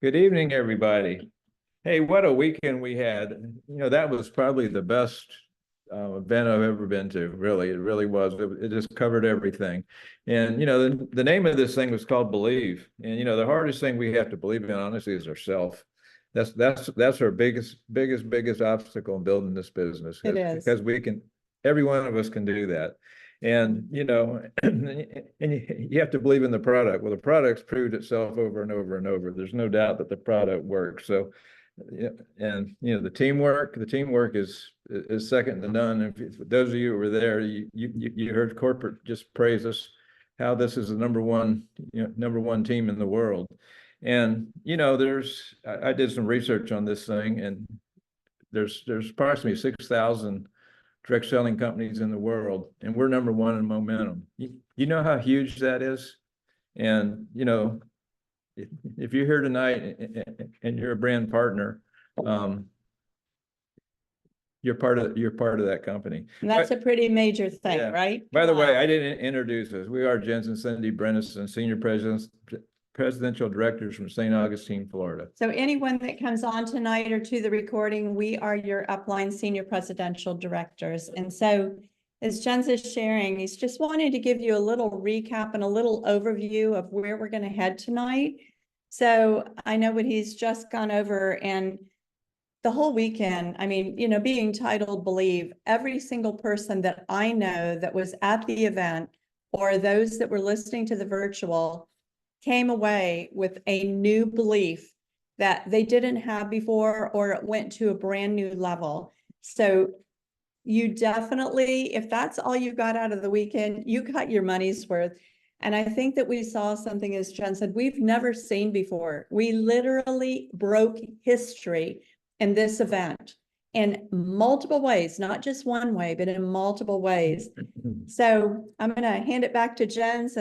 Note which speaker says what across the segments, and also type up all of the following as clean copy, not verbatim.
Speaker 1: Good evening, everybody. Hey, what a weekend we had. That was probably the best event I've ever been to. Really, it really was. It just covered everything. And, the name of this thing was called Believe. And, the hardest thing we have to believe in, honestly, is ourselves. That's our biggest obstacle in building this business.
Speaker 2: It is.
Speaker 1: Because every one of us can do that. And, and you have to believe in the product. Well, the product's proved itself over and over and over. There's no doubt that the product works. So, yeah, and the teamwork is second to none. If those of you who were there, you heard corporate just praise us, how this is the number one team in the world. And I did some research on this thing, and there's approximately 6,000 direct selling companies in the world, and we're number one in momentum. You know how huge that is? And if you're here tonight and you're a brand partner, you're part of that company.
Speaker 2: And that's a pretty major thing, yeah. Right?
Speaker 1: By the way, I didn't introduce us. We are Jens and Cindy Brennison, senior presidential directors from St. Augustine, Florida.
Speaker 2: So anyone that comes on tonight or to the recording, we are your upline senior presidential directors. And so as Jens is sharing, he's just wanted to give you a little recap and a little overview of where we're going to head tonight. So I know what he's just gone over, and the whole weekend, I mean, being titled Believe, every single person that I know that was at the event or those that were listening to the virtual came away with a new belief that they didn't have before, or it went to a brand new level. So you definitely, if that's all you got out of the weekend, you got your money's worth. And I think that we saw something, as Jen said, we've never seen before. We literally broke history in this event in multiple ways, not just one way, but in multiple ways. So I'm going to hand it back to Jens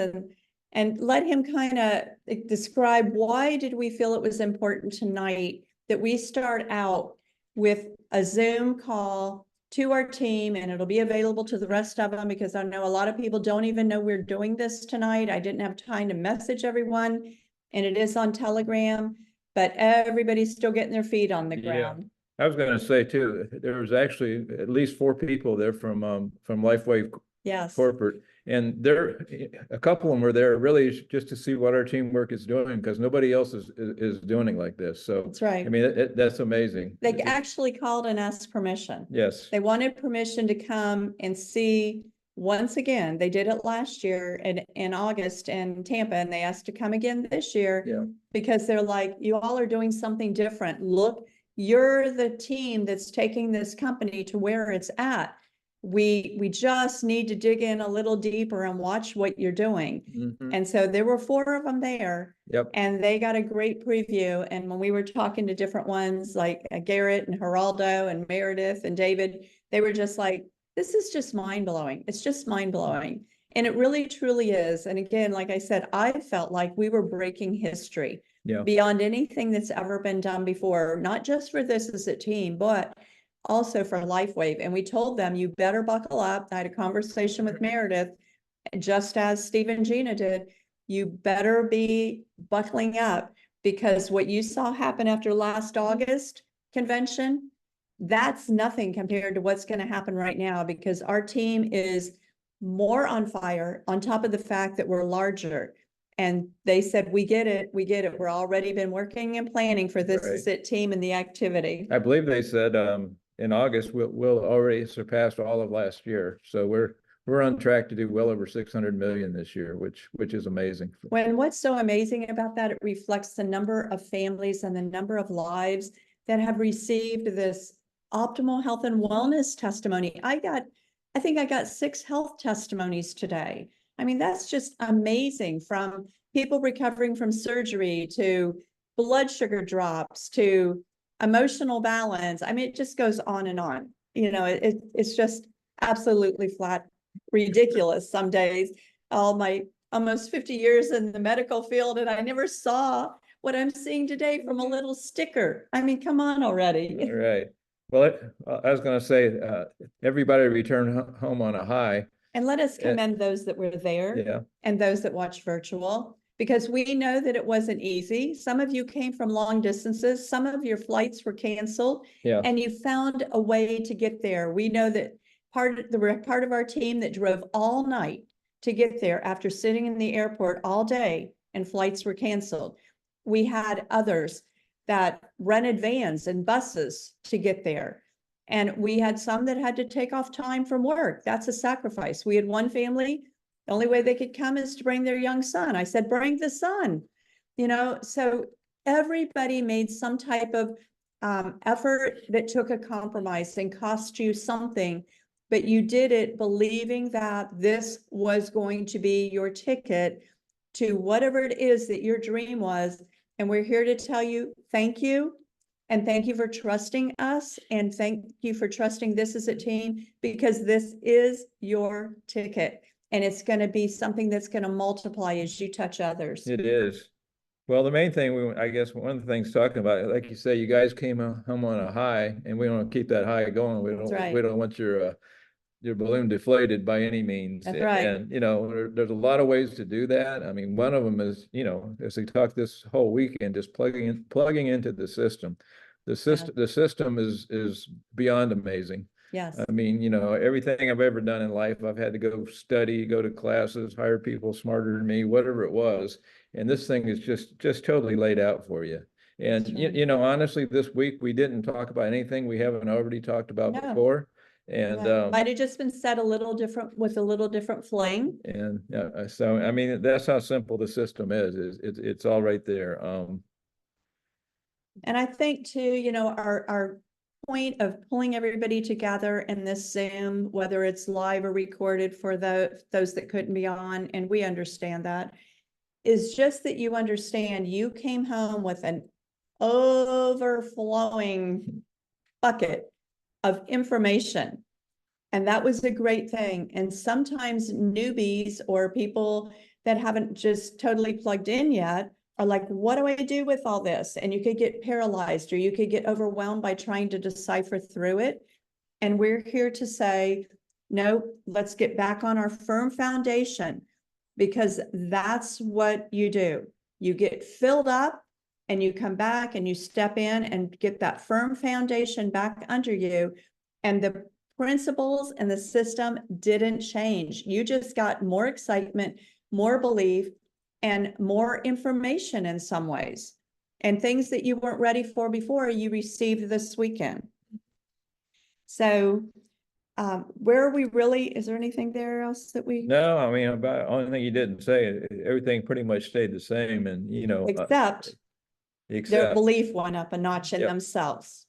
Speaker 2: and let him kind of describe why did we feel it was important tonight that we start out with a Zoom call to our team, and it'll be available to the rest of them, because I know a lot of people don't even know we're doing this tonight. I didn't have time to message everyone, and it is on Telegram, but everybody's still getting their feet on the ground.
Speaker 1: I was going to say too, there was actually at least 4 people there from LifeWave corporate. And a couple of them were there really just to see what our teamwork is doing, because nobody else is doing it like this. So
Speaker 2: that's right.
Speaker 1: I mean, that's amazing.
Speaker 2: They actually called and asked permission.
Speaker 1: Yes.
Speaker 2: They wanted permission to come and see once again. They did it last year in August in Tampa, and they asked to come again this year because they're like, you all are doing something different. Look, you're the team that's taking this company to where it's at. We just need to dig in a little deeper and watch what you're doing. Mm-hmm. And so there were 4 of them there.
Speaker 1: Yep.
Speaker 2: And they got a great preview. And when we were talking to different ones like Garrett and Geraldo and Meredith and David, they were just like, this is just mind-blowing. It's just mind-blowing. And it really, truly is. And again, like I said, I felt like we were breaking history beyond anything that's ever been done before, not just for this as a team, but also for LifeWave. And we told them, you better buckle up. I had a conversation with Meredith, just as Steve and Gina did. You better be buckling up, because what you saw happen after last August convention, that's nothing compared to what's going to happen right now, because our team is more on fire, on top of the fact that we're larger. And they said, we get it. We're already been working and planning for this as a team and the activity.
Speaker 1: I believe they said in August, we'll already surpassed all of last year. So we're on track to do well over 600 million this year, which is amazing.
Speaker 2: When what's so amazing about that, it reflects the number of families and the number of lives that have received this optimal health and wellness testimony. I think I got 6 health testimonies today. I mean, that's just amazing, from people recovering from surgery to blood sugar drops to emotional balance. I mean, it just goes on and on. It's just absolutely flat ridiculous some days. All my almost 50 years in the medical field, and I never saw what I'm seeing today from a little sticker. I mean, come on already.
Speaker 1: All right. Well, I was going to say, everybody returned home on a high.
Speaker 2: And let us commend those that were there and those that watched virtual, because we know that it wasn't easy. Some of you came from long distances. Some of your flights were canceled.
Speaker 1: Yeah.
Speaker 2: And you found a way to get there. We know that part of our team that drove all night to get there after sitting in the airport all day and flights were canceled. We had others that rented vans and buses to get there. And we had some that had to take off time from work. That's a sacrifice. We had one family, the only way they could come is to bring their young son. I said, bring the son, so everybody made some type of effort that took a compromise and cost you something, but you did it believing that this was going to be your ticket to whatever it is that your dream was. And we're here to tell you, thank you. And thank you for trusting us. And thank you for trusting this as a team, because this is your ticket. And it's going to be something that's going to multiply as you touch others.
Speaker 1: It is. Well, the main thing, I guess one of the things talking about, like you say, you guys came home on a high, and we want to keep that high going. We don't want your balloon deflated by any means.
Speaker 2: That's right.
Speaker 1: And, there's a lot of ways to do that. I mean, one of them is, as we talked this whole weekend, just plugging into the system. The system is beyond amazing.
Speaker 2: Yes.
Speaker 1: I mean, everything I've ever done in life, I've had to go study, go to classes, hire people smarter than me, whatever it was. And this thing is just totally laid out for you. And, right. Honestly, this week, we didn't talk about anything we haven't already talked about before. And
Speaker 2: might have just been said a little different with a little different fling.
Speaker 1: And so, I mean, that's how simple the system is. It's all right there.
Speaker 2: And I think too, our point of pulling everybody together in this Zoom, whether it's live or recorded for those that couldn't be on, and we understand that, is just that you understand you came home with an overflowing bucket of information. And that was a great thing. And sometimes newbies or people that haven't just totally plugged in yet are like, what do I do with all this? And you could get paralyzed, or you could get overwhelmed by trying to decipher through it. And we're here to say, no, let's get back on our firm foundation, because that's what you do. You get filled up and you come back and you step in and get that firm foundation back under you. And the principles and the system didn't change. You just got more excitement, more belief, and more information in some ways. And things that you weren't ready for before, you received this weekend. So where are we really? Is there anything there else that we?
Speaker 1: No, I mean, about only thing you didn't say, everything pretty much stayed the same. And,
Speaker 2: except their belief went up a notch in themselves.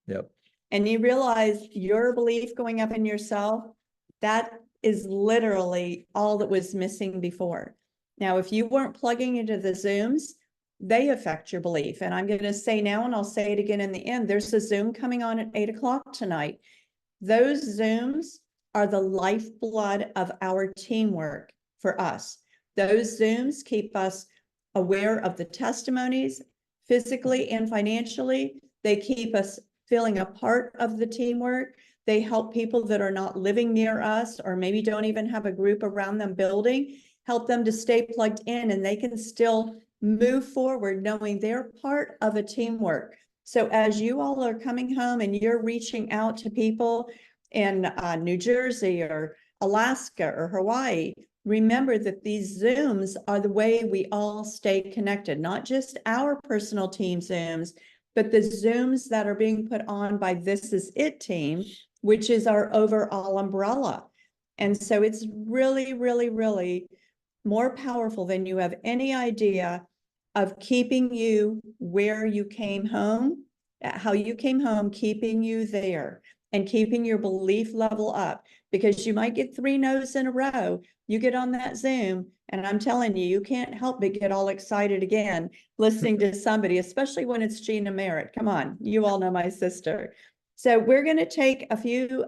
Speaker 1: Yep.
Speaker 2: And you realize your belief going up in yourself, that is literally all that was missing before. Now, if you weren't plugging into the Zooms, they affect your belief. And I'm going to say now, and I'll say it again in the end, there's a Zoom coming on at 8 o'clock tonight. Those Zooms are the lifeblood of our teamwork for us. Those Zooms keep us aware of the testimonies physically and financially. They keep us feeling a part of the teamwork. They help people that are not living near us, or maybe don't even have a group around them building, help them to stay plugged in, and they can still move forward knowing they're part of a teamwork. So as you all are coming home and you're reaching out to people in New Jersey or Alaska or Hawaii, remember that these Zooms are the way we all stay connected, not just our personal team Zooms, but the Zooms that are being put on by This Is It team, which is our overall umbrella. And so it's really, really, really more powerful than you have any idea of keeping you where you came home, how you came home, keeping you there and keeping your belief level up, because you might get 3 no's in a row. You get on that Zoom, and I'm telling you, you can't help but get all excited again, listening to somebody, especially when it's Gina Merritt. Come on, you all know my sister. So we're going to take a few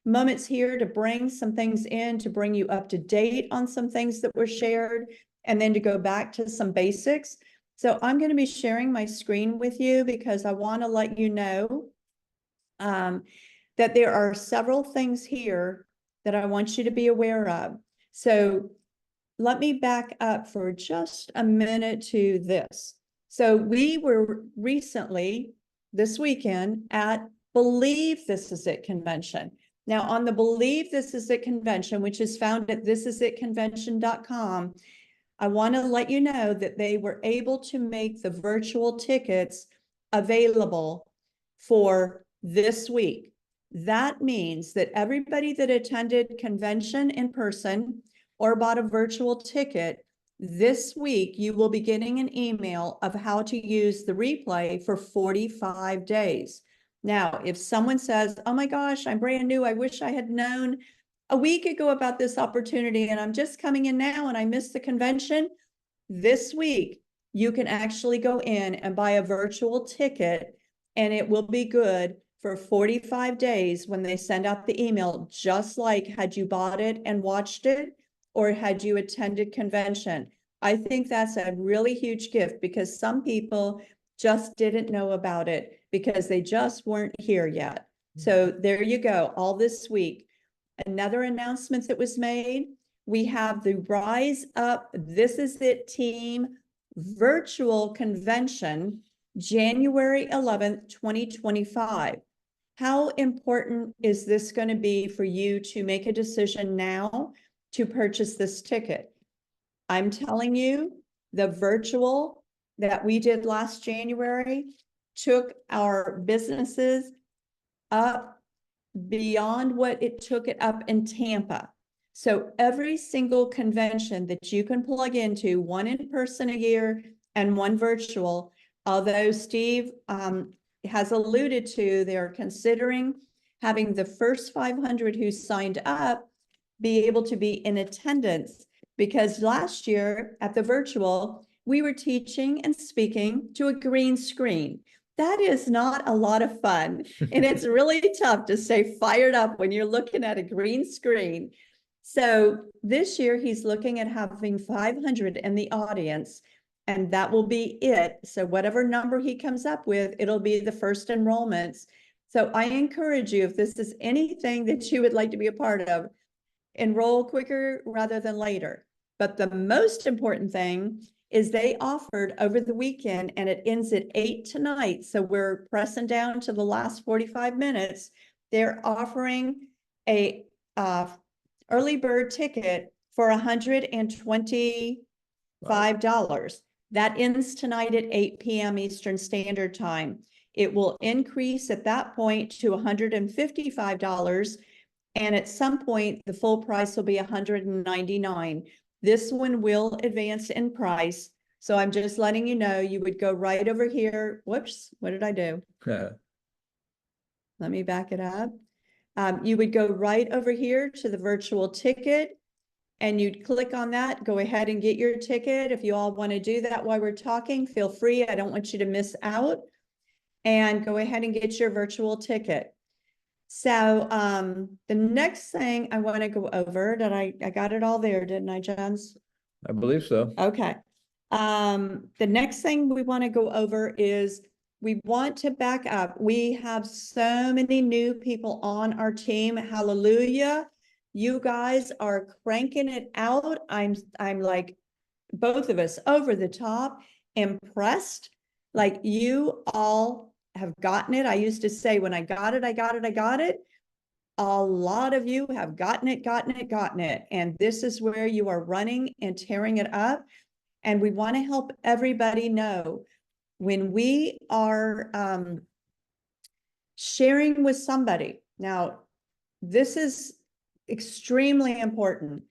Speaker 2: moments here to bring some things in, to bring you up to date on some things that were shared, and then to go back to some basics. So I'm going to be sharing my screen with you because I want to let you know that there are several things here that I want you to be aware of. So let me back up for just a minute to this. So we were recently, this weekend, at Believe This Is It convention. Now, on the Believe This Is It convention, which is found at thisisitconvention.com, I want to let you know that they were able to make the virtual tickets available for this week. That means that everybody that attended convention in person or bought a virtual ticket, this week you will be getting an email of how to use the replay for 45 days. Now, if someone says, oh my gosh, I'm brand new, I wish I had known a week ago about this opportunity and I'm just coming in now and I missed the convention, this week you can actually go in and buy a virtual ticket and it will be good for 45 days when they send out the email, just like had you bought it and watched it or had you attended convention. I think that's a really huge gift because some people just didn't know about it because they just weren't here yet. So there you go, all this week. Another announcement that was made, we have the Rise Up This Is It team virtual convention, January 11th, 2025. How important is this going to be for you to make a decision now to purchase this ticket? I'm telling you, the virtual that we did last January took our businesses up beyond what it took it up in Tampa. So every single convention that you can plug into, one in person a year and one virtual, although Steve has alluded to, they're considering having the first 500 who signed up be able to be in attendance, because last year at the virtual, we were teaching and speaking to a green screen. That is not a lot of fun. And it's really tough to stay fired up when you're looking at a green screen. So this year he's looking at having 500 in the audience, and that will be it. So whatever number he comes up with, it'll be the first enrollments. So I encourage you, if this is anything that you would like to be a part of, enroll quicker rather than later. But the most important thing is they offered over the weekend, and it ends at 8 tonight. So we're pressing down to the last 45 minutes. They're offering a early bird ticket for $125. That ends tonight at 8 p.m. Eastern Standard Time. It will increase at that point to $155. And at some point, the full price will be $199. This one will advance in price. So I'm just letting you know, you would go right over here. Whoops, what did I do? Let me back it up. You would go right over here to the virtual ticket and you'd click on that, go ahead and get your ticket. If you all want to do that while we're talking, feel free. I don't want you to miss out. And go ahead and get your virtual ticket. So the next thing I want to go over, did I got it all there, didn't I, Jens?
Speaker 1: I believe so.
Speaker 2: Okay. The next thing we want to go over is we want to back up. We have so many new people on our team. Hallelujah. You guys are cranking it out. I'm like, both of us over the top, impressed. Like you all have gotten it. I used to say, when I got it, I got it, I got it. A lot of you have gotten it. And this is where you are running and tearing it up. And we want to help everybody know when we are sharing with somebody. Now, this is extremely important.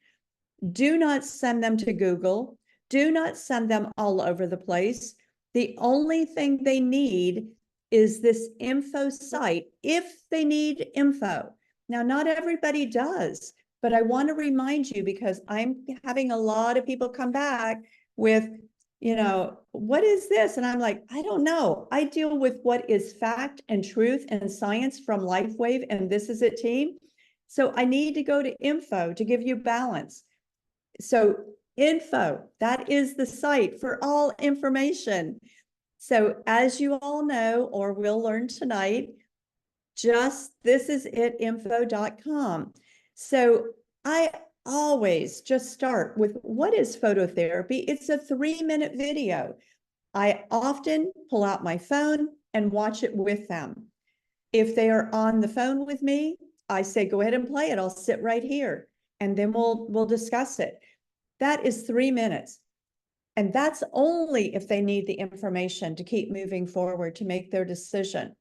Speaker 2: Do not send them to Google. Do not send them all over the place. The only thing they need is this info site, if they need info. Now, not everybody does, but I want to remind you, because I'm having a lot of people come back with, you know, what is this? And I'm like, I don't know. I deal with what is fact and truth and science from LifeWave, and This Is It team. So I need to go to info to give you balance. So info, that is the site for all information. So as you all know, or will learn tonight, just thisisitinfo.com. So I always just start with what is phototherapy? It's a 3-minute video. I often pull out my phone and watch it with them. If they are on the phone with me, I say, go ahead and play it. I'll sit right here and then we'll discuss it. That is 3 minutes. And that's only if they need the information to keep moving forward to make their decision.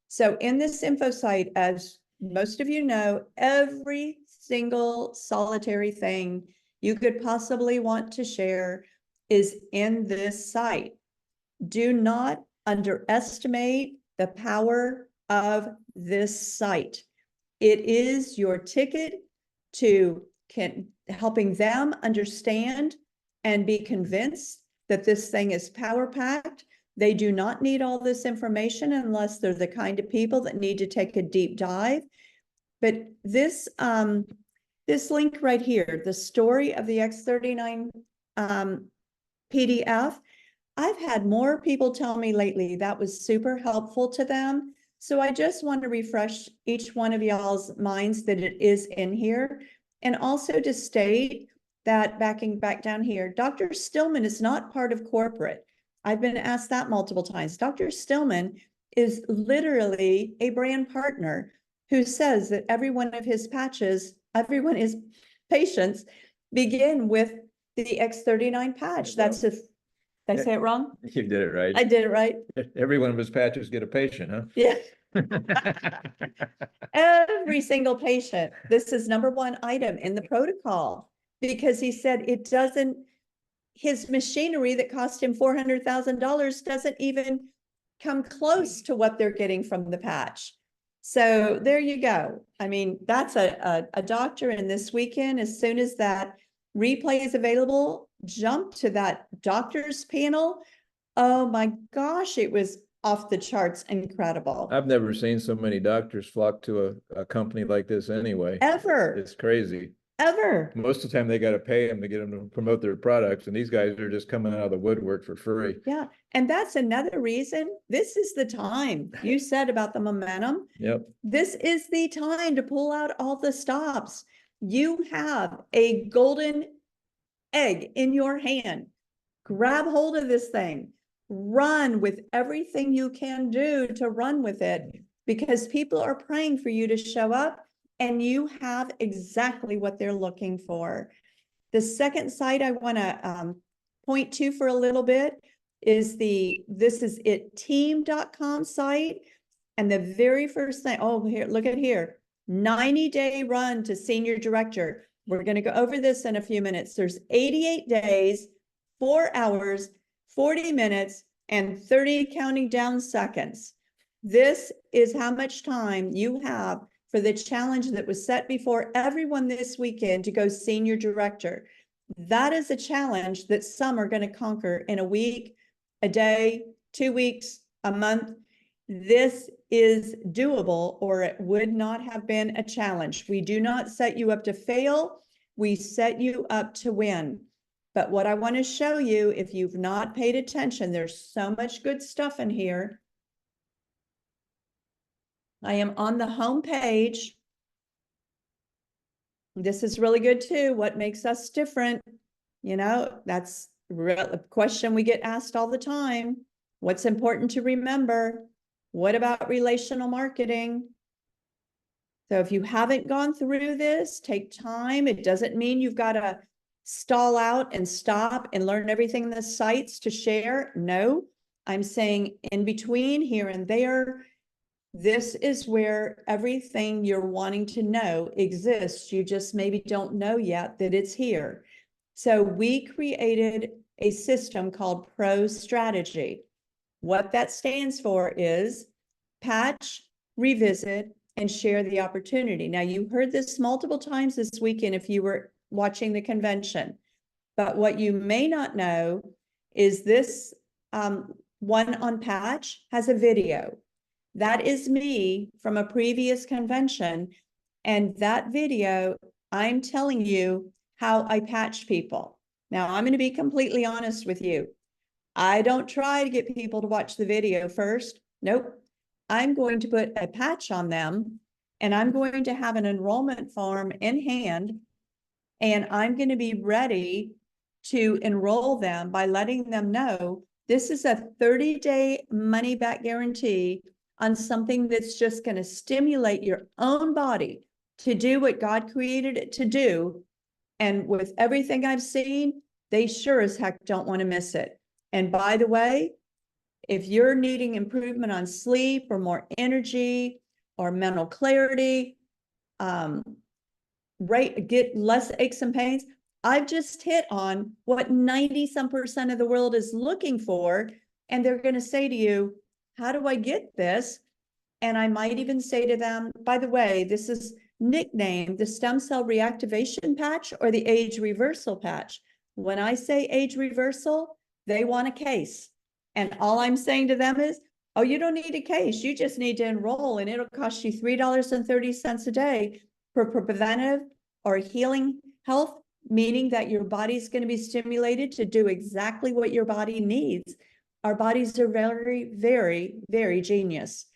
Speaker 2: So in this info site, as most of you know, every single solitary thing you could possibly want to share is in this site. Do not underestimate the power of this site. It is your ticket to helping them understand and be convinced that this thing is power-packed. They do not need all this information unless they're the kind of people that need to take a deep dive. But this link right here, the story of the X39 PDF, I've had more people tell me lately that was super helpful to them. So I just want to refresh each one of y'all's minds that it is in here. And also to state that backing back down here, Dr. Stillman is not part of corporate. I've been asked that multiple times. Dr. Stillman is literally a brand partner who says that every one of his patches, every one of his patients begin with the X39 patch. That's if, did I say it wrong?
Speaker 1: You did it right.
Speaker 2: I did it right.
Speaker 1: Every one of his patches get a patient, huh?
Speaker 2: Yeah. Every single patient. This is #1 item in the protocol because he said it doesn't, his machinery that cost him $400,000 doesn't even come close to what they're getting from the patch. So there you go. I mean, that's a doctor. And this weekend, as soon as that replay is available, jump to that doctor's panel. Oh my gosh, it was off the charts incredible.
Speaker 1: I've never seen so many doctors flock to a company like this anyway.
Speaker 2: Ever.
Speaker 1: It's crazy.
Speaker 2: Ever.
Speaker 1: Most of the time they got to pay them to get them to promote their products. And these guys are just coming out of the woodwork for free.
Speaker 2: Yeah. And that's another reason. This is the time you said about the momentum.
Speaker 1: Yep.
Speaker 2: This is the time to pull out all the stops. You have a golden egg in your hand. Grab hold of this thing. Run with everything you can do to run with it, because people are praying for you to show up and you have exactly what they're looking for. The second site I want to point to for a little bit is this is it team.com site. And the very first thing, oh, here, look at here, 90-day run to senior director. We're going to go over this in a few minutes. There's 88 days, 4 hours, 40 minutes, and 30 counting down seconds. This is how much time you have for the challenge that was set before everyone this weekend to go senior director. That is a challenge that some are going to conquer in a week, a day, 2 weeks, a month. This is doable, or it would not have been a challenge. We do not set you up to fail. We set you up to win. But what I want to show you, if you've not paid attention, there's so much good stuff in here. I am on the home page. This is really good too. What makes us different? You know, that's a question we get asked all the time. What's important to remember? What about relational marketing? So if you haven't gone through this, take time. It doesn't mean you've got to stall out and stop and learn everything in the sites to share. No, I'm saying in between here and there, this is where everything you're wanting to know exists. You just maybe don't know yet that it's here. So we created a system called Pro Strategy. What that stands for is patch, revisit, and share the opportunity. Now, you heard this multiple times this weekend if you were watching the convention, but what you may not know is this one on patch has a video. That is me from a previous convention, and that video, I'm telling you how I patch people. Now, I'm going to be completely honest with you. I don't try to get people to watch the video first. Nope. I'm going to put a patch on them, and I'm going to have an enrollment form in hand And I'm going to be ready to enroll them by letting them know this is a 30-day money back guarantee on something that's just going to stimulate your own body to do what God created it to do. And with everything I've seen, they sure as heck don't want to miss it. And by the way, if you're needing improvement on sleep or more energy or mental clarity, get less aches and pains, I've just hit on what 90-some% of the world is looking for. And they're going to say to you, how do I get this? And I might even say to them, by the way, this is nicknamed the stem cell reactivation patch or the age reversal patch. When I say age reversal, they want a case. And all I'm saying to them is, oh, you don't need a case. You just need to enroll, and it'll cost you $3.30 a day for preventive or healing health, meaning that your body's going to be stimulated to do exactly what your body needs. Our bodies are very, very, very genius.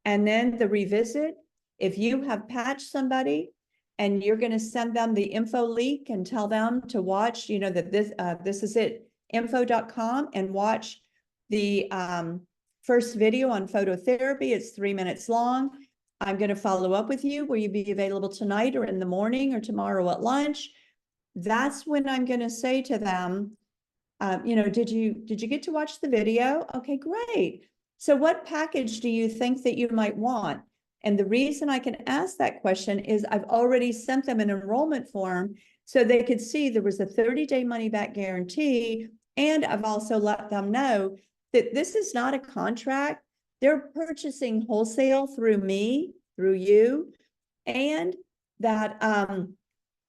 Speaker 2: And then the revisit, if you have patched somebody and you're going to send them the info leak and tell them to watch, that this is it, info.com, and watch the first video on phototherapy. It's 3 minutes long. I'm going to follow up with you. Will you be available tonight or in the morning or tomorrow at lunch? That's when I'm going to say to them, did you get to watch the video? Okay, great. So what package do you think that you might want? And the reason I can ask that question is I've already sent them an enrollment form so they could see there was a 30-day money back guarantee. And I've also let them know that this is not a contract. They're purchasing wholesale through me, through you, and that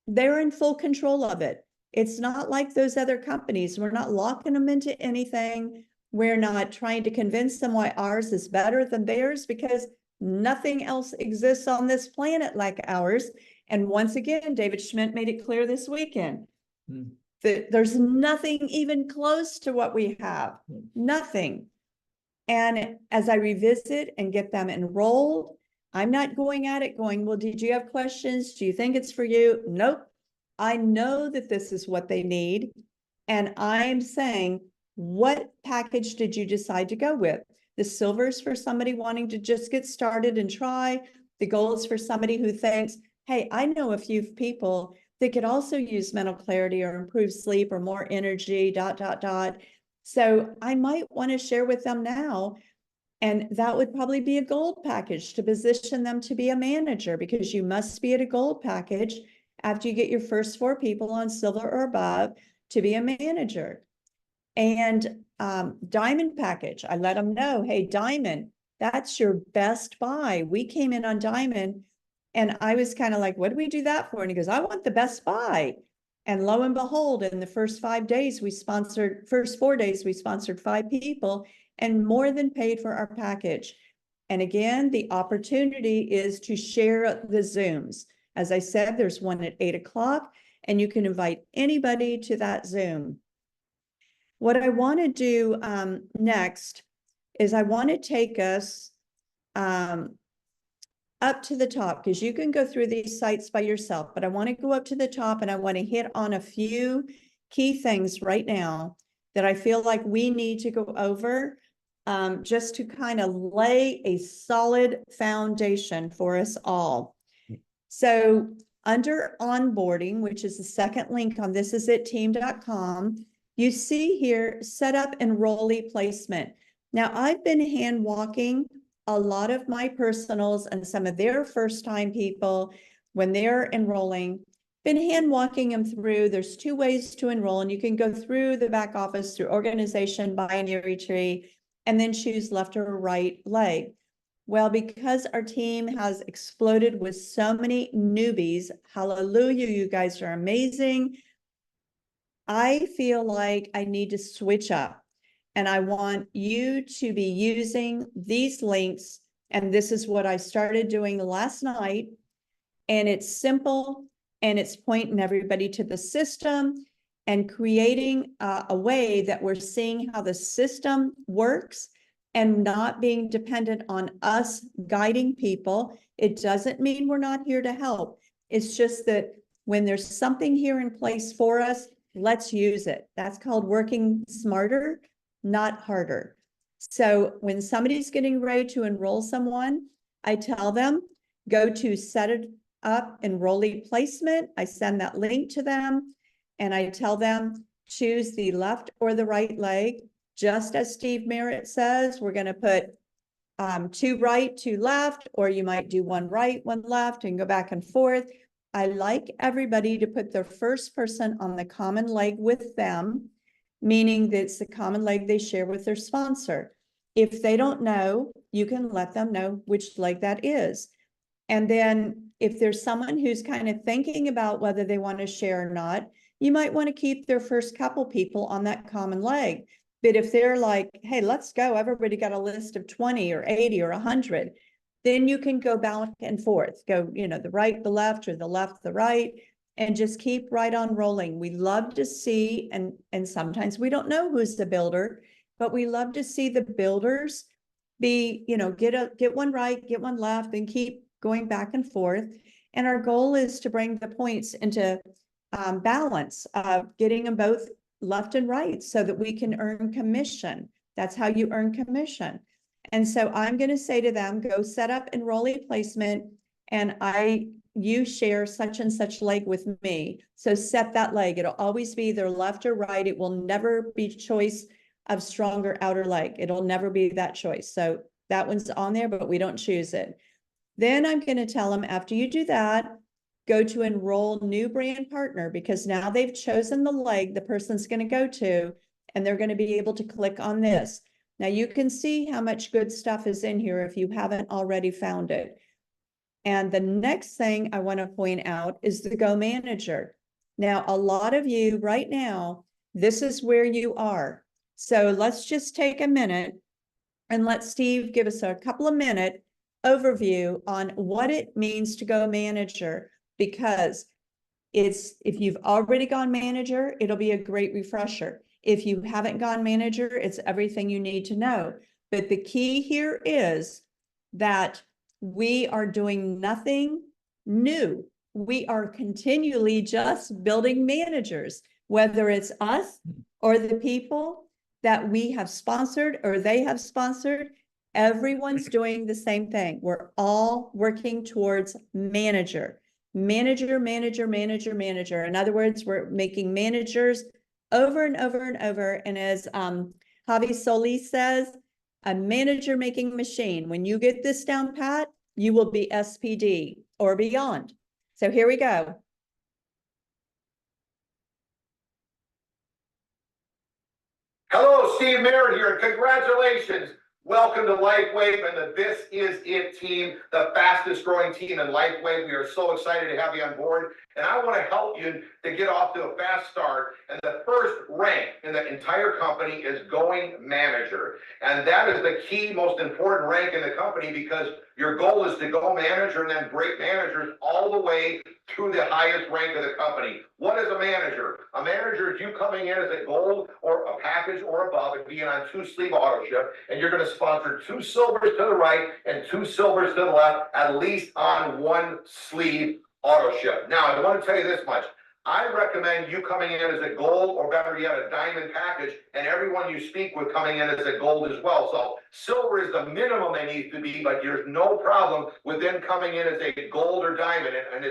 Speaker 2: they're in full control of it. It's not like those other companies. We're not locking them into anything. We're not trying to convince them why ours is better than theirs, because nothing else exists on this planet like ours. And once again, David Schmidt made it clear this weekend that there's nothing even close to what we have. Nothing. And as I revisit and get them enrolled, I'm not going at it going, well, did you have questions? Do you think it's for you? Nope. I know that this is what they need. And I'm saying, what package did you decide to go with? The silver is for somebody wanting to just get started and try. The gold is for somebody who thinks, hey, I know a few people that could also use mental clarity or improve sleep or more energy, ... So I might want to share with them now. And that would probably be a gold package to position them to be a manager, because you must be at a gold package after you get your first 4 people on silver or above to be a manager. And diamond package, I let them know, hey, diamond, that's your best buy. We came in on diamond and I was kind of like, what do we do that for? And he goes, I want the best buy. And lo and behold, in the first 4 days, we sponsored 5 people and more than paid for our package. And again, the opportunity is to share the Zooms. As I said, there's one at 8 o'clock, and you can invite anybody to that Zoom. What I want to do next is I want to take us up to the top, because you can go through these sites by yourself, but I want to go up to the top and I want to hit on a few key things right now that I feel like we need to go over just to kind of lay a solid foundation for us all. So under onboarding, which is the second link on thisisitteam.com, you see here, set up enrollee placement. Now I've been hand walking a lot of my personals and some of their first time people when they're enrolling, been hand walking them through. There's 2 ways to enroll, and you can go through the back office through organization, binary tree, and then choose left or right leg. Well, because our team has exploded with so many newbies, hallelujah, you guys are amazing. I feel like I need to switch up. And I want you to be using these links. And this is what I started doing last night. And it's simple, and it's pointing everybody to the system and creating a way that we're seeing how the system works and not being dependent on us guiding people. It doesn't mean we're not here to help. It's just that when there's something here in place for us, let's use it. That's called working smarter, not harder. So when somebody's getting ready to enroll someone, I tell them, go to set it up enrollee placement. I send that link to them and I tell them, choose the left or the right leg. Just as Steve Merritt says, we're going to put 2 right, 2 left, or you might do 1 right, 1 left and go back and forth. I like everybody to put their first person on the common leg with them, meaning that it's the common leg they share with their sponsor. If they don't know, you can let them know which leg that is. And then if there's someone who's kind of thinking about whether they want to share or not, you might want to keep their first couple people on that common leg. But if they're like, hey, let's go, everybody got a list of 20 or 80 or 100, then you can go back and forth, go, the right, the left, or the left, the right, and just keep right on rolling. We love to see, and sometimes we don't know who's the builder, but we love to see the builders be, get one right, get one left, and keep going back and forth. And our goal is to bring the points into balance of getting them both left and right so that we can earn commission. That's how you earn commission. And so I'm going to say to them, go set up enrollee placement, and you share such and such leg with me. So set that leg. It'll always be either left or right. It will never be choice of stronger outer leg. It'll never be that choice. So that one's on there, but we don't choose it. Then I'm going to tell them, after you do that, go to enroll new brand partner, because now they've chosen the leg the person's going to go to, and they're going to be able to click on this. Now you can see how much good stuff is in here if you haven't already found it. And the next thing I want to point out is the Go Manager. Now, a lot of you right now, this is where you are. So let's just take a minute and let Steve give us a couple of minute overview on what it means to go manager, because if you've already gone manager, it'll be a great refresher. If you haven't gone manager, it's everything you need to know. But the key here is that we are doing nothing new. We are continually just building managers, whether it's us or the people that we have sponsored or they have sponsored. Everyone's doing the same thing. We're all working towards manager. Manager, manager, manager, manager. In other words, we're making managers over and over and over. And as Javi Solis says, a manager making machine. When you get this down pat, you will be SPD or beyond. So here we go.
Speaker 3: Hello, Steve Merritt here, and congratulations. Welcome to LifeWave and the This Is It team, the fastest growing team in LifeWave. We are so excited to have you on board, and I want to help you to get off to a fast start. And the first rank in the entire company is going manager. And that is the key, most important rank in the company, because your goal is to go manager and then great managers all the way to the highest rank of the company. What is a manager? A manager is you coming in as a gold or a package or above and being on 2 sleeve auto ship, and you're going to sponsor 2 silvers to the right and 2 silvers to the left, at least on 1 sleeve auto ship. Now, I want to tell you this much. I recommend you coming in as a gold, or better yet, a diamond package, and everyone you speak with coming in as a gold as well. So silver is the minimum they need to be, but there's no problem with them coming in as a gold or diamond. And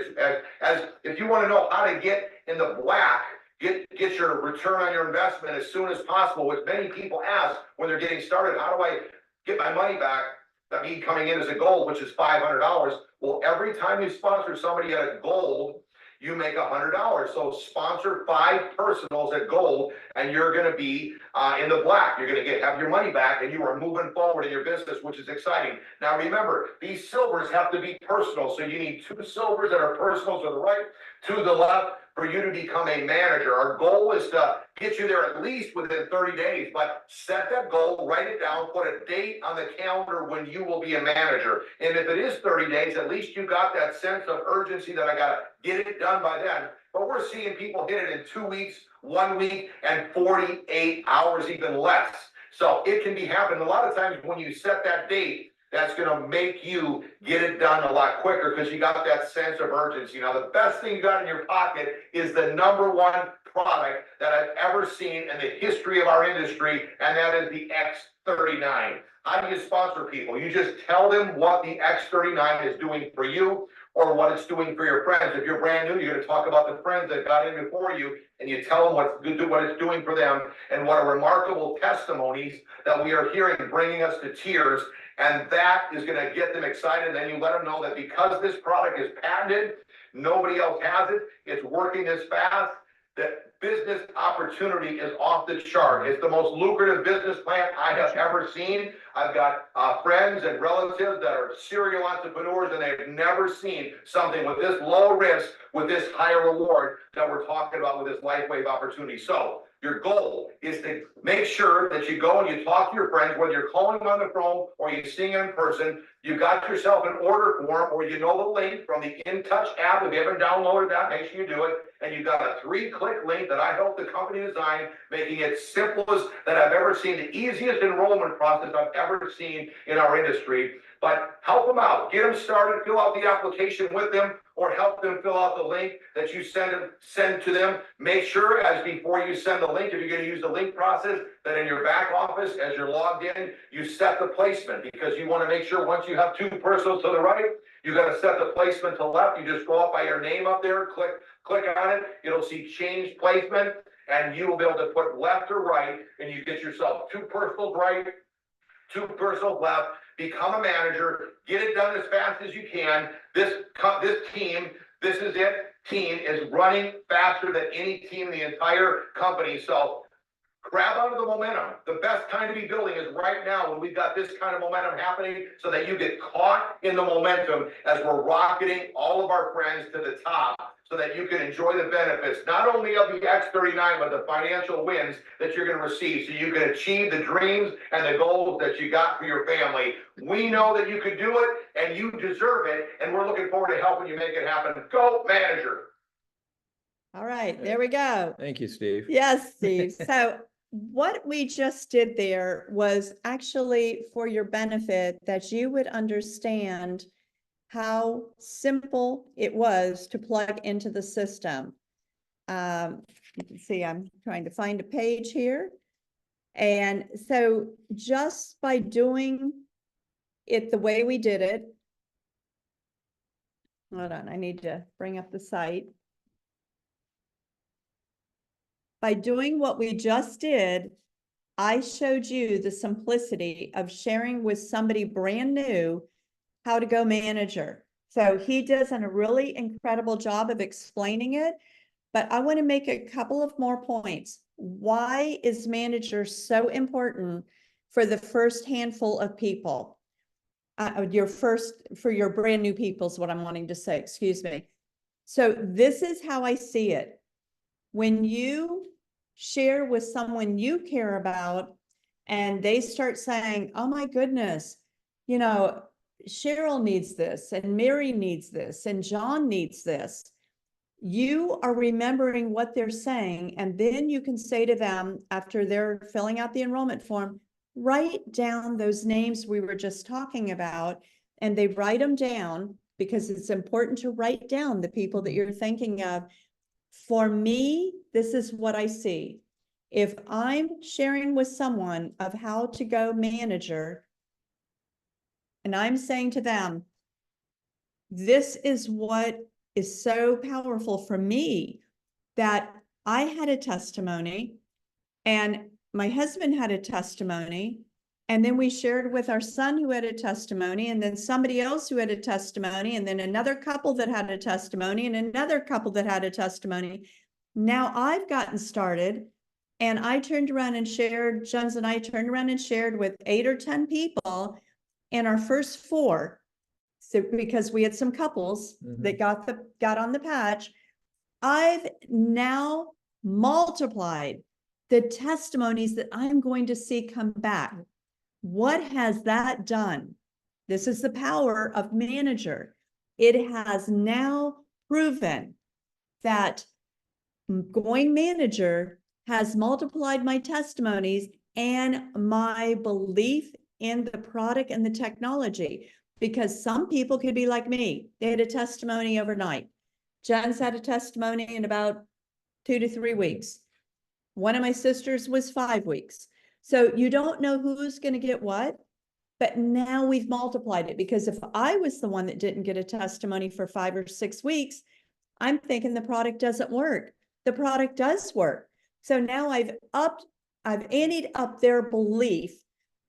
Speaker 3: as if you want to know how to get in the black, get your return on your investment as soon as possible, which many people ask when they're getting started, how do I get my money back? That means coming in as a gold, which is $500. Well, every time you sponsor somebody at a gold, you make $100. So sponsor 5 personals at gold, and you're going to be in the black. You're going to have your money back, and you are moving forward in your business, which is exciting. Now, remember, these silvers have to be personal. So you need 2 silvers that are personal to the right, to the left, for you to become a manager. Our goal is to get you there at least within 30 days, but set that goal, write it down, put a date on the calendar when you will be a manager. And if it is 30 days, at least you got that sense of urgency that I got to get it done by then. But we're seeing people hit it in 2 weeks, 1 week, and 48 hours, even less. So it can be happening. A lot of times when you set that date, that's gonna make you get it done a lot quicker because you got that sense of urgency. Now, the best thing you got in your pocket is the #1 product that I've ever seen in the history of our industry, and that is the X39. How do you sponsor people? You just tell them what the X39 is doing for you or what it's doing for your friends. If you're brand new, you're going to talk about the friends that got in before you, and you tell them what it's doing for them and what are remarkable testimonies that we are hearing, bringing us to tears. And that is going to get them excited. And then you let them know that because this product is patented, nobody else has it, it's working this fast, that business opportunity is off the chart. It's the most lucrative business plan I have ever seen. I've got friends and relatives that are serial entrepreneurs, and they've never seen something with this low risk, with this higher reward that we're talking about with this LifeWave opportunity. So your goal is to make sure that you go and you talk to your friends, whether you're calling them on the phone or you're seeing them in person. You got yourself an order form, or you know the link from the InTouch app. If you haven't downloaded that, make sure you do it. And you got a 3-click link that I helped the company design, making it simplest that I've ever seen, the easiest enrollment process I've ever seen in our industry. But help them out, get them started, fill out the application with them, or help them fill out the link that you send to them. Make sure, as before you send the link, if you're going to use the link process, that in your back office, as you're logged in, you set the placement, because you want to make sure once you have 2 personals to the right, you got to set the placement to left. You just go up by your name up there, click on it. It'll see change placement, and you will be able to put left or right, and you get yourself 2 personals right, 2 personals left. Become a manager, get it done as fast as you can. This team, this is it, team is running faster than any team in the entire company. So grab onto the momentum. The best time to be building is right now, when we've got this kind of momentum happening, so that you get caught in the momentum as we're rocketing all of our friends to the top, so that you can enjoy the benefits, not only of the X39, but the financial wins that you're going to receive, so you can achieve the dreams and the goals that you got for your family. We know that you can do it, and you deserve it, and we're looking forward to helping you make it happen. Go, manager.
Speaker 2: All right, there we go.
Speaker 1: Thank you, Steve.
Speaker 2: Yes, Steve. So what we just did there was actually for your benefit, that you would understand how simple it was to plug into the system. You can see I'm trying to find a page here. And so just by doing it the way we did it, hold on, I need to bring up the site. By doing what we just did, I showed you the simplicity of sharing with somebody brand new how to go manager. So he does a really incredible job of explaining it, but I want to make a couple of more points. Why is manager so important for the first handful of people? For your brand new people is what I'm wanting to say, excuse me. So this is how I see it. When you share with someone you care about and they start saying, oh my goodness, you know, Cheryl needs this, and Mary needs this, and John needs this. You are remembering what they're saying, and then you can say to them, after they're filling out the enrollment form, write down those names we were just talking about, and they write them down, because it's important to write down the people that you're thinking of. For me, this is what I see. If I'm sharing with someone of how to go manager, and I'm saying to them, this is what is so powerful for me, that I had a testimony and my husband had a testimony, and then we shared with our son who had a testimony, and then somebody else who had a testimony, and then another couple that had a testimony, and another couple that had a testimony. Now I've gotten started, and I turned around and shared, Jones and I turned around and shared with 8 or 10 people. And our first 4, so because we had some couples that got on the patch, I've now multiplied the testimonies that I'm going to see come back. What has that done? This is the power of manager. It has now proven that going manager has multiplied my testimonies and my belief in the product and the technology, because some people could be like me. They had a testimony overnight. Jen's had a testimony in about 2 to 3 weeks. One of my sisters was 5 weeks. So you don't know who's going to get what, but now we've multiplied it, because if I was the one that didn't get a testimony for 5 or 6 weeks, I'm thinking the product doesn't work. The product does work. So now I've anteed up their belief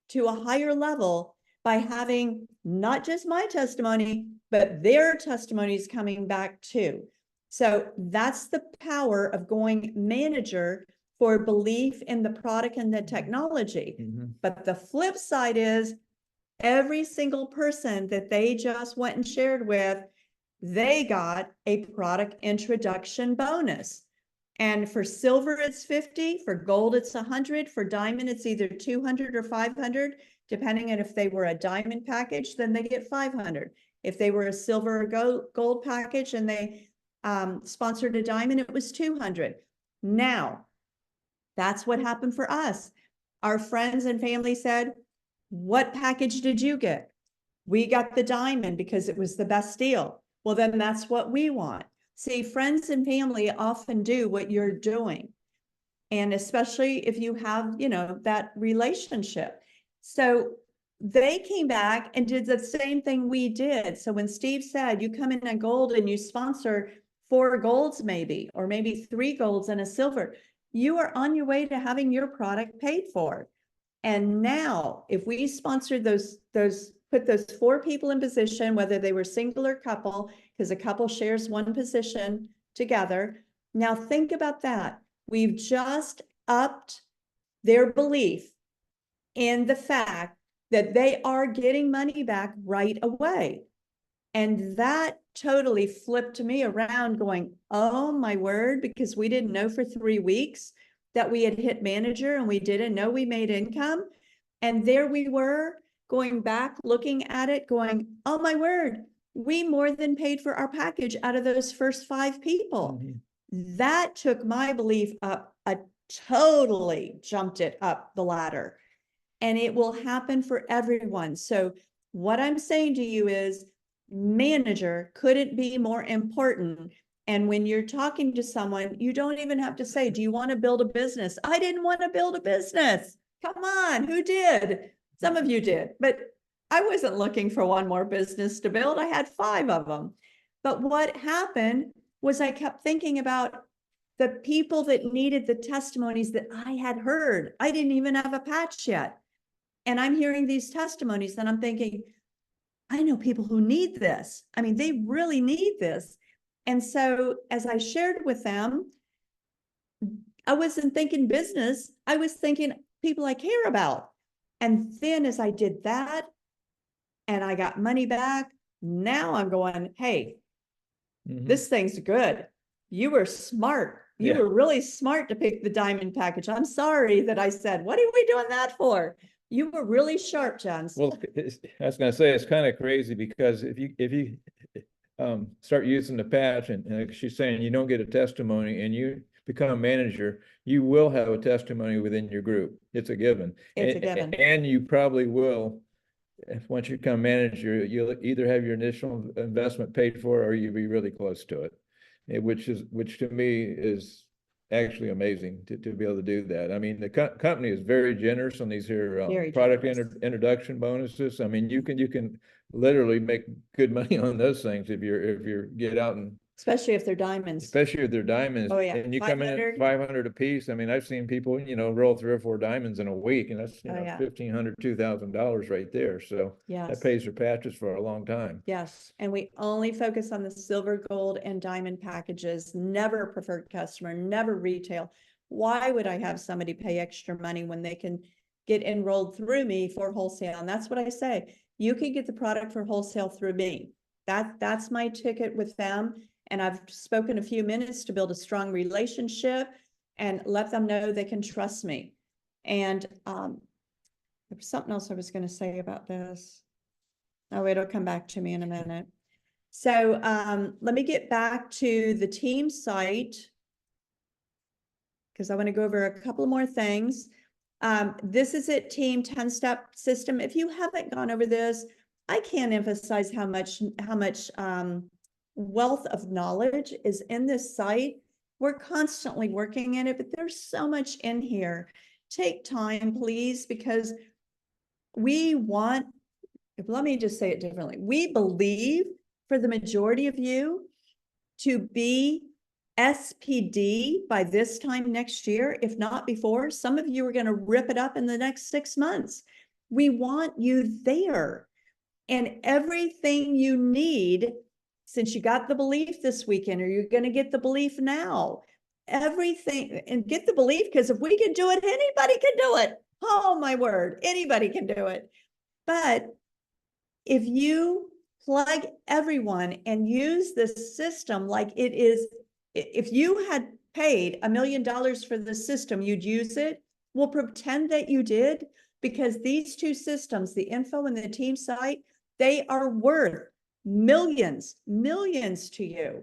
Speaker 2: to a higher level by having not just my testimony, but their testimonies coming back too. So that's the power of going manager for belief in the product and the technology. But the flip side is every single person that they just went and shared with, they got a product introduction bonus. And for silver, it's 50, for gold, it's 100, for diamond, it's either 200 or 500, depending on if they were a diamond package, then they get 500. If they were a silver or gold package and they sponsored a diamond, it was 200. Now, that's what happened for us. Our friends and family said, what package did you get? We got the diamond because it was the best deal. Well, then that's what we want. See, friends and family often do what you're doing. And especially if you have, you know, that relationship. So they came back and did the same thing we did. So when Steve said, you come in on gold and you sponsor 4 golds maybe, or maybe 3 golds and a silver, you are on your way to having your product paid for. And now if we sponsored put those 4 people in position, whether they were single or couple, because a couple shares one position together. Now think about that. We've just upped their belief in the fact that they are getting money back right away. And that totally flipped me around going, oh my word, because we didn't know for 3 weeks that we had hit manager and we didn't know we made income. And there we were going back, looking at it, going, oh my word, we more than paid for our package out of those first 5 people. That took my belief up, totally jumped it up the ladder. And it will happen for everyone. So what I'm saying to you is, manager couldn't be more important. And when you're talking to someone, you don't even have to say, do you want to build a business? I didn't want to build a business. Come on, who did? Some of you did, but I wasn't looking for one more business to build. I had 5 of them. But what happened was I kept thinking about the people that needed the testimonies that I had heard. I didn't even have a patch yet. And I'm hearing these testimonies and I'm thinking, I know people who need this. I mean, they really need this. And so as I shared with them, I wasn't thinking business. I was thinking people I care about. And then as I did that and I got money back, now I'm going, hey, this thing's good. You were smart. You were really smart to pick the diamond package. I'm sorry that I said, what are we doing that for? You were really sharp, John.
Speaker 1: Well, I was going to say, it's kind of crazy because if you start using the patch and like she's saying, you don't get a testimony and you become a manager, you will have a testimony within your group. It's a given.
Speaker 2: It's a given.
Speaker 1: And you probably will, once you become manager, you'll either have your initial investment paid for or you'll be really close to it, which to me is actually amazing to be able to do that. I mean, the company is very generous on these here product introduction bonuses. I mean, you can literally make good money on those things if you get out and
Speaker 2: especially if they're diamonds.
Speaker 1: Especially if they're diamonds.
Speaker 2: Oh yeah.
Speaker 1: And you come in at 500 a piece. I mean, I've seen people, roll 3 or 4 diamonds in a week, and that's $1,500, $2,000 right there. So that pays their patches for a long time.
Speaker 2: Yes. And we only focus on the silver, gold, and diamond packages, never preferred customer, never retail. Why would I have somebody pay extra money when they can get enrolled through me for wholesale? And that's what I say. You can get the product for wholesale through me. That's my ticket with them. And I've spoken a few minutes to build a strong relationship and let them know they can trust me. And there was something else I was going to say about this. Oh, it'll come back to me in a minute. So let me get back to the team site because I want to go over a couple more things. This is it team 10-step system. If you haven't gone over this, I can't emphasize how much wealth of knowledge is in this site. We're constantly working in it, but there's so much in here. Take time, please, because we want, let me just say it differently. We believe for the majority of you to be SPD by this time next year, if not before. Some of you are going to rip it up in the next 6 months. We want you there. And everything you need, since you got the belief this weekend, or you're going to get the belief now, everything, and get the belief, because if we can do it, anybody can do it. Oh my word, anybody can do it. But if you plug everyone and use this system like it is, if you had paid $1 million for the system, you'd use it. We'll pretend that you did, because these two systems, the info and the team site, they are worth millions to you.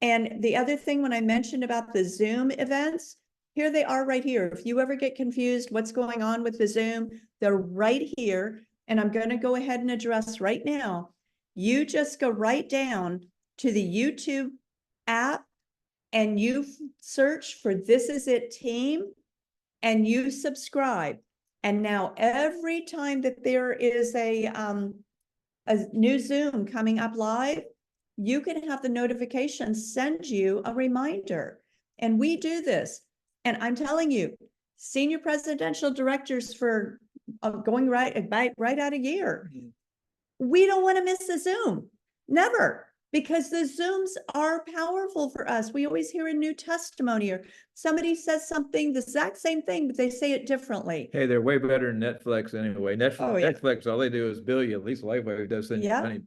Speaker 2: And the other thing, when I mentioned about the Zoom events, here they are right here. If you ever get confused what's going on with the Zoom, they're right here. And I'm going to go ahead and address right now. You just go right down to the YouTube app and you search for This Is It Team and you subscribe. And now every time that there is a new Zoom coming up live, you can have the notification send you a reminder. And we do this. And I'm telling you, senior presidential directors for going right out a year. We don't want to miss a Zoom. Never. Because the Zooms are powerful for us. We always hear a new testimony, or somebody says something, the exact same thing, but they say it differently.
Speaker 1: Hey, they're way better than Netflix anyway.
Speaker 2: Yeah.
Speaker 1: Netflix, all they do is bill you. At least Lifeway does send you money.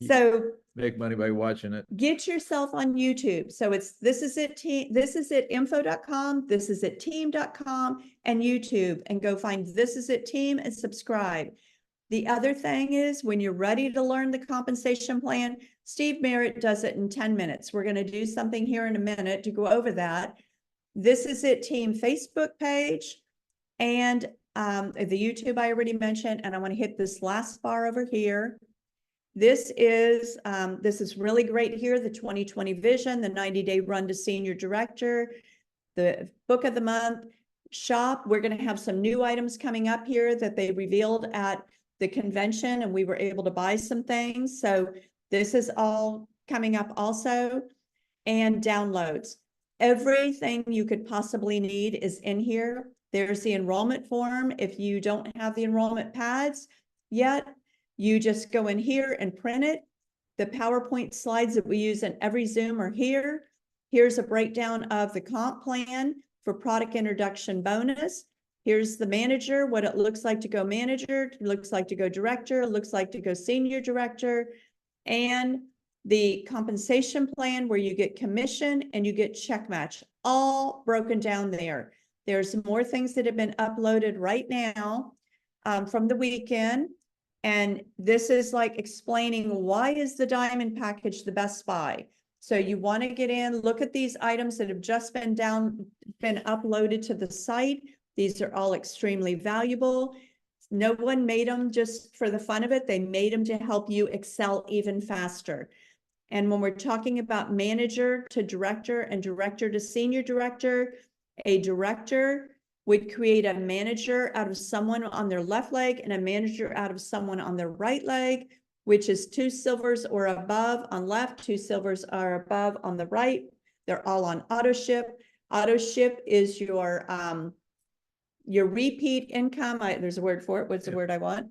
Speaker 2: So
Speaker 1: make money by watching it.
Speaker 2: Get yourself on YouTube. So it's This Is It Team, This Is It Info.com, This Is It Team.com, and YouTube, and go find This Is It Team and subscribe. The other thing is, when you're ready to learn the compensation plan, Steve Merritt does it in 10 minutes. We're going to do something here in a minute to go over that. This Is It Team Facebook page and the YouTube I already mentioned, and I want to hit this last bar over here. This is really great here, the 2020 vision, the 90-day run to senior director, the book of the month, shop. We're going to have some new items coming up here that they revealed at the convention, and we were able to buy some things. So this is all coming up also. And downloads. Everything you could possibly need is in here. There's the enrollment form. If you don't have the enrollment pads yet, you just go in here and print it. The PowerPoint slides that we use in every Zoom are here. Here's a breakdown of the comp plan for product introduction bonus. Here's the manager, what it looks like to go manager, looks like to go director, looks like to go senior director, and the compensation plan where you get commission and you get check match, all broken down there. There's more things that have been uploaded right now from the weekend. And this is like explaining why is the diamond package the best buy. So you want to get in, look at these items that have just been uploaded to the site. These are all extremely valuable. No one made them just for the fun of it. They made them to help you excel even faster. And when we're talking about manager to director and director to senior director, a director would create a manager out of someone on their left leg and a manager out of someone on their right leg, which is 2 silvers or above on left, 2 silvers are above on the right. They're all on auto ship. Auto ship is your repeat income. There's a word for it. What's the word I want?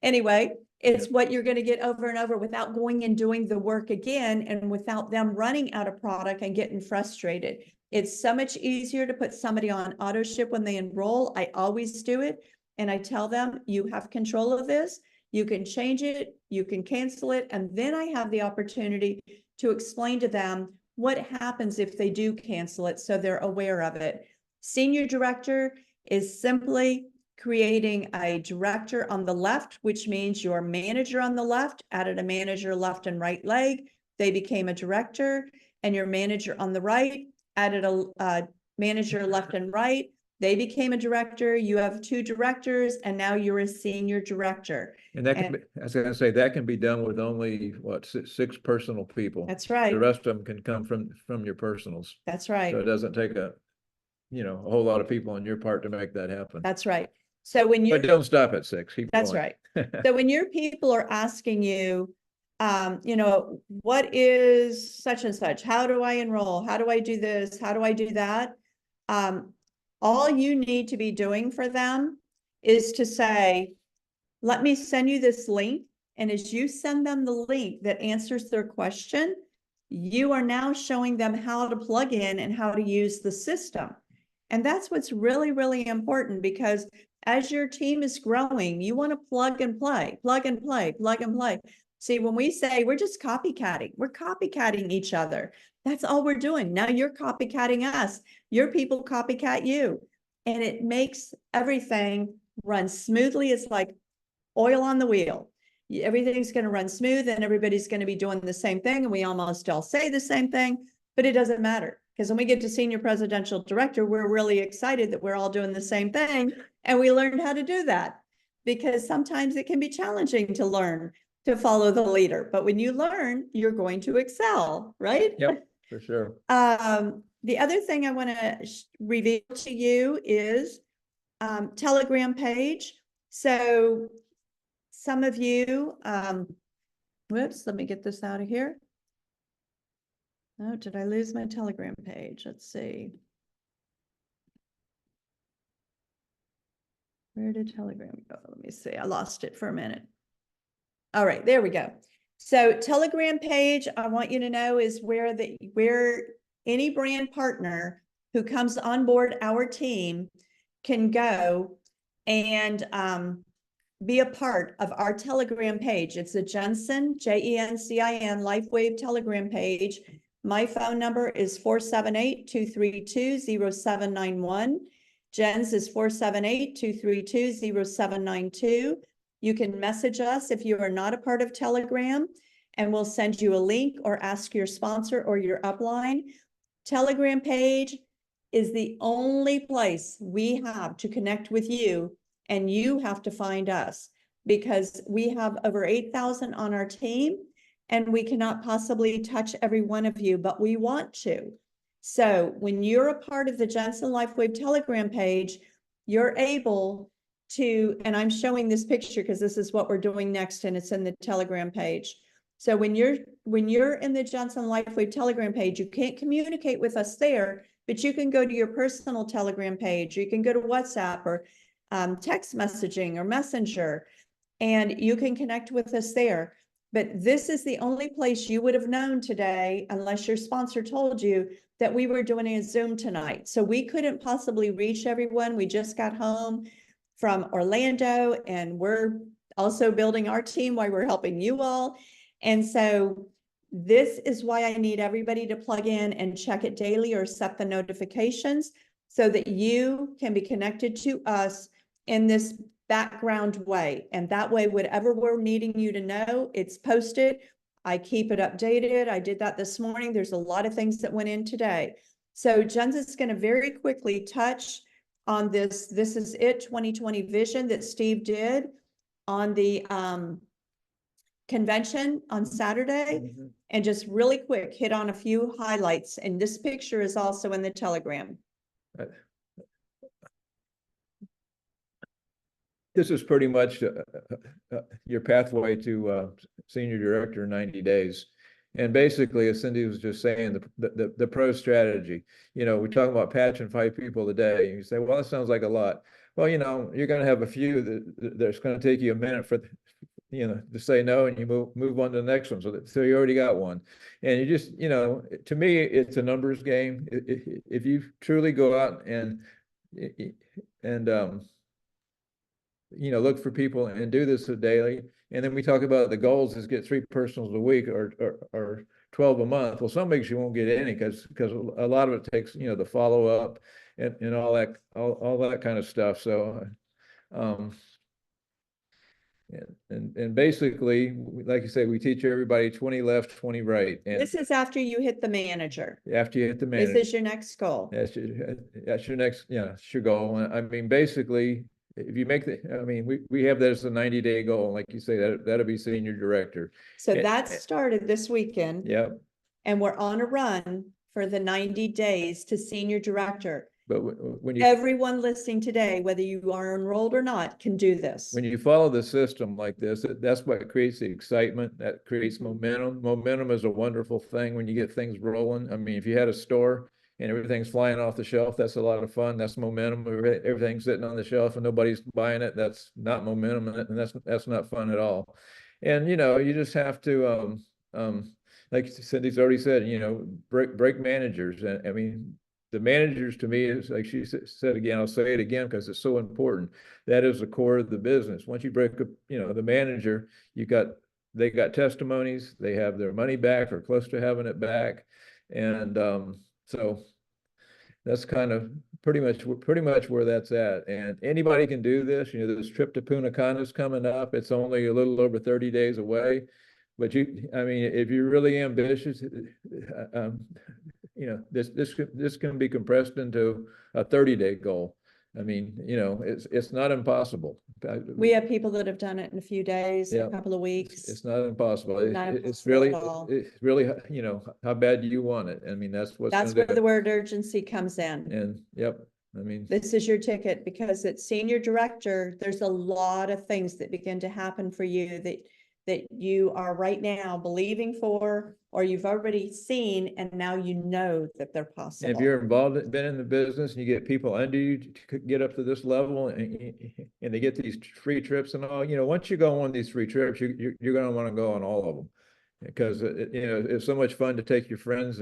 Speaker 2: Anyway, it's what you're going to get over and over without going and doing the work again, and without them running out of product and getting frustrated. It's so much easier to put somebody on auto ship when they enroll. I always do it. And I tell them, you have control of this. You can change it, you can cancel it. And then I have the opportunity to explain to them what happens if they do cancel it, so they're aware of it. Senior director is simply creating a director on the left, which means your manager on the left added a manager left and right leg. They became a director, and your manager on the right added a manager left and right. They became a director, you have 2 directors, and now you're a senior director.
Speaker 1: And that can be, I was gonna say, that can be done with only, what, 6 personal people.
Speaker 2: That's right.
Speaker 1: The rest of them can come from your personals.
Speaker 2: That's right.
Speaker 1: So it doesn't take a whole lot of people on your part to make that happen.
Speaker 2: That's right. So when you,
Speaker 1: But don't stop at 6. Keep
Speaker 2: that's
Speaker 1: going.
Speaker 2: right. So when your people are asking you, what is such and such? How do I enroll? How do I do this? How do I do that? All you need to be doing for them is to say, let me send you this link. And as you send them the link that answers their question, you are now showing them how to plug in and how to use the system. And that's what's really, really important, because as your team is growing, you want to plug and play, plug and play, plug and play. See, when we say we're just copycatting, we're copycatting each other. That's all we're doing. Now you're copycatting us. Your people copycat you. And it makes everything run smoothly. It's like oil on the wheel. Everything's going to run smooth and everybody's going to be doing the same thing. And we almost all say the same thing, but it doesn't matter. Because when we get to senior presidential director, we're really excited that we're all doing the same thing. And we learned how to do that, because sometimes it can be challenging to learn to follow the leader. But when you learn, you're going to excel, right?
Speaker 1: Yep, for sure.
Speaker 2: The other thing I want to reveal to you is Telegram page. So some of you, whoops, let me get this out of here. Oh, did I lose my Telegram page? Let's see. Where did Telegram go? Let me see. I lost it for a minute. All right, there we go. So Telegram page, I want you to know, is where any brand partner who comes on board our team can go and be a part of our Telegram page. It's the Jensen, Jensin LifeWave Telegram page. My phone number is 478-232-0791. Jen's is 478-232-0792. You can message us if you are not a part of Telegram, and we'll send you a link or ask your sponsor or your upline. Telegram page is the only place we have to connect with you, and you have to find us, because we have over 8,000 on our team and we cannot possibly touch every one of you, but we want to. So when you're a part of the Jensen LifeWave Telegram page, you're able to, and I'm showing this picture because this is what we're doing next, and it's in the Telegram page. So when you're in the Jensen LifeWave Telegram page, you can't communicate with us there, but you can go to your personal Telegram page, or you can go to WhatsApp or text messaging or Messenger, and you can connect with us there. But this is the only place you would have known today, unless your sponsor told you, that we were doing a Zoom tonight. So we couldn't possibly reach everyone. We just got home from Orlando, and we're also building our team while we're helping you all. And so this is why I need everybody to plug in and check it daily or set the notifications so that you can be connected to us in this background way. And that way, whatever we're needing you to know, it's posted. I keep it updated. I did that this morning. There's a lot of things that went in today. So Jen's is going to very quickly touch on this. This is it 2020 vision that Steve did on the convention on Saturday, and just really quick hit on a few highlights. And this picture is also in the Telegram.
Speaker 1: Right. This is pretty much your pathway to senior director in 90 days. And basically, as Cindy was just saying, the pro strategy, we talk about patching 5 people a day. And you say, well, that sounds like a lot. Well, you're going to have a few that's going to take you a minute for, to say no, and you move on to the next one. So you already got one. And you just, to me, it's a numbers game. If you truly go out and look for people and do this daily. And then we talk about the goals is get 3 personals a week or 12 a month. Well, some weeks you won't get any because a lot of it takes, the follow up and all that kind of stuff. So, And basically, like you say, we teach everybody 20 left, 20 right. And
Speaker 2: This is after you hit the manager.
Speaker 1: after you hit the
Speaker 2: This
Speaker 1: manager,
Speaker 2: is your next goal.
Speaker 1: that's your next, yeah, it's your goal. I mean, basically, if you make I mean, we have that as a 90-day goal. Like you say, that'll be senior director.
Speaker 2: So that started this weekend.
Speaker 1: Yeah.
Speaker 2: And we're on a run for the 90 days to senior director.
Speaker 1: But when you
Speaker 2: Everyone listening today, whether you are enrolled or not, can do this.
Speaker 1: when you follow the system like this, that's what creates the excitement. That creates momentum. Momentum is a wonderful thing when you get things rolling. I mean, if you had a store and everything's flying off the shelf, that's a lot of fun. That's momentum. Everything's sitting on the shelf and nobody's buying it. That's not momentum, and that's not fun at all. And you just have to like Cindy's already said, break managers. And I mean, the managers, to me, is like she said again, I'll say it again because it's so important. That is the core of the business. Once you break up, the manager, they got testimonies, they have their money back or close to having it back. And so that's kind of pretty much where that's at. And anybody can do this. This trip to Punta Cana is coming up. It's only a little over 30 days away. But I mean, if you're really ambitious, this can be compressed into a 30-day goal. I mean, it's not impossible.
Speaker 2: We have people that have done it in a few days,
Speaker 1: Yeah.
Speaker 2: a couple of weeks.
Speaker 1: It's not impossible. It's
Speaker 2: impossible
Speaker 1: really, how bad do you want it? I mean, that's where
Speaker 2: the word urgency comes in.
Speaker 1: And yep, I mean,
Speaker 2: this is your ticket, because at senior director, there's a lot of things that begin to happen for you that you are right now believing for, or you've already seen, and now you know that they're possible.
Speaker 1: if you're involved, been in the business, and you get people under you to get up to this level, and they get these free trips and all, once you go on these free trips, you're going to want to go on all of them, because it's so much fun to take your friends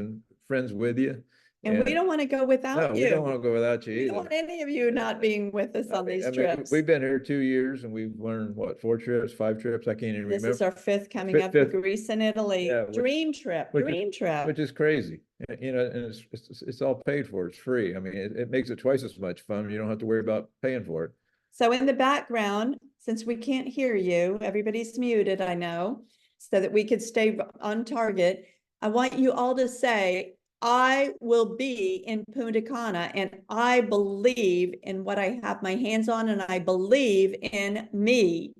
Speaker 1: with you.
Speaker 2: And we don't want to go without you.
Speaker 1: We don't want to go without you either.
Speaker 2: We don't want any of you not being with us on these trips.
Speaker 1: We've been here 2 years and we've learned what, 4 trips, 5 trips? I can't even remember.
Speaker 2: This is our 5th coming up to Greece and Italy.
Speaker 1: Yeah,
Speaker 2: Dream trip.
Speaker 1: Which is crazy. And it's all paid for. It's free. I mean, it makes it twice as much fun. You don't have to worry about paying for it.
Speaker 2: So in the background, since we can't hear you, everybody's muted, I know, so that we could stay on target. I want you all to say, I will be in Punta Cana, and I believe in what I have my hands on, and I believe in me,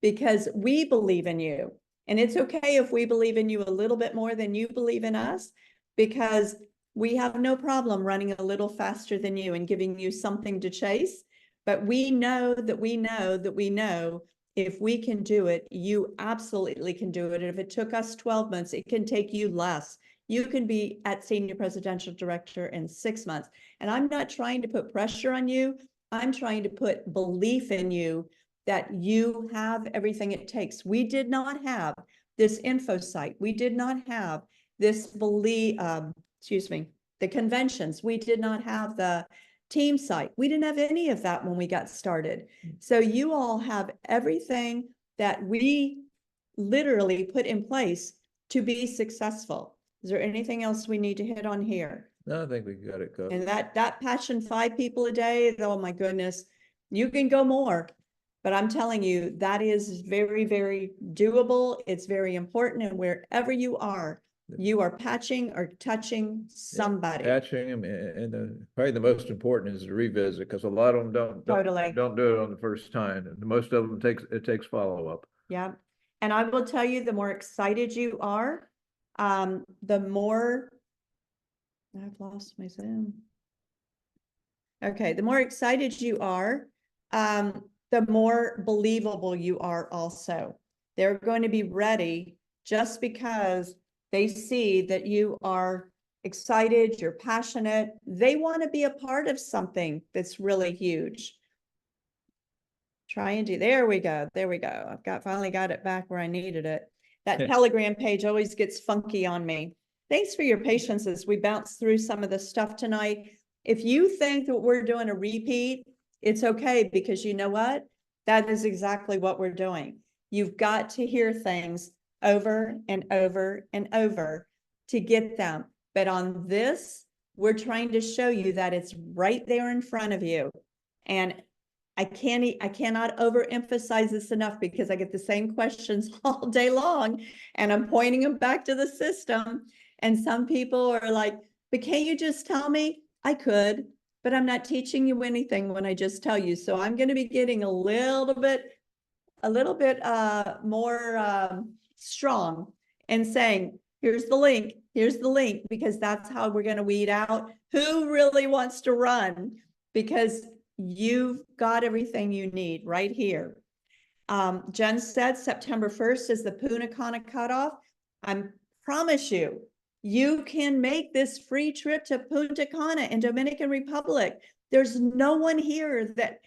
Speaker 2: because we believe in you. And it's okay if we believe in you a little bit more than you believe in us, because we have no problem running a little faster than you and giving you something to chase. But we know that we know that we know if we can do it, you absolutely can do it. And if it took us 12 months, it can take you less. You can be at senior presidential director in 6 months. And I'm not trying to put pressure on you. I'm trying to put belief in you that you have everything it takes. We did not have this info site. We did not have this the conventions. We did not have the team site. We didn't have any of that when we got started. So you all have everything that we literally put in place to be successful. Is there anything else we need to hit on here?
Speaker 1: No, I think we got it covered.
Speaker 2: And that passion, 5 people a day, oh my goodness, you can go more. But I'm telling you, that is very, very doable. It's very important. And wherever you are patching or touching somebody.
Speaker 1: Patching them, and probably the most important is to revisit, because a lot of them don't do it on the first time. And most of them takes follow-up.
Speaker 2: Yeah. And I will tell you, the more excited you are, the more I've lost my Zoom. Okay, the more excited you are, the more believable you are also. They're going to be ready just because they see that you are excited, you're passionate. They want to be a part of something that's really huge. There we go. I've finally got it back where I needed it. That Telegram page always gets funky on me. Thanks for your patience as we bounce through some of the stuff tonight. If you think that we're doing a repeat, it's okay, because you know what? That is exactly what we're doing. You've got to hear things over and over and over to get them. But on this, we're trying to show you that it's right there in front of you. And I cannot overemphasize this enough because I get the same questions all day long and I'm pointing them back to the system. And some people are like, but can't you just tell me? I could, but I'm not teaching you anything when I just tell you. So I'm going to be getting a little bit more strong and saying, here's the link, because that's how we're going to weed out who really wants to run, because you've got everything you need right here. Jen said September 1st is the Punta Cana cutoff. I promise you, you can make this free trip to Punta Cana in Dominican Republic. There's no one here that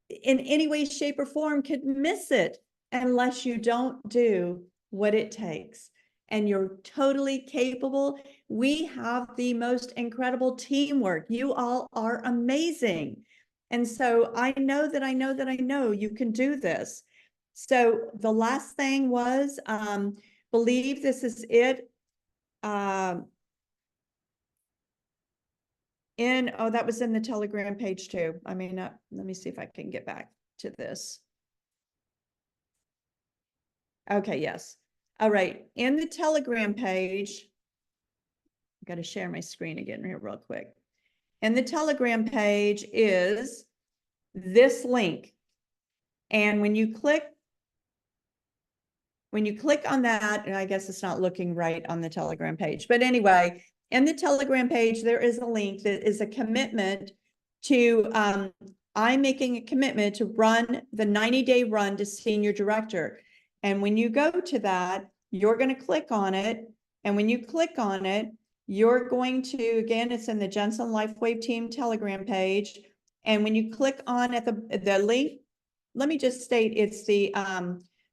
Speaker 2: in any way, shape, or form could miss it unless you don't do what it takes. And you're totally capable. We have the most incredible teamwork. You all are amazing. And so I know you can do this. So the last thing was, believe this is it. Oh, that was in the Telegram page too. I mean, let me see if I can get back to this. Okay, yes. All right, in the Telegram page, I've got to share my screen again here real quick. And the Telegram page is this link. And when you click on that, and I guess it's not looking right on the Telegram page, but anyway, in the Telegram page, there is a link that is a commitment to, I'm making a commitment to run the 90-day run to senior director. And when you go to that, you're going to click on it. And when you click on it, you're going to, again, it's in the Jensen LifeWave Team Telegram page. And when you click on at the link, let me just state it's the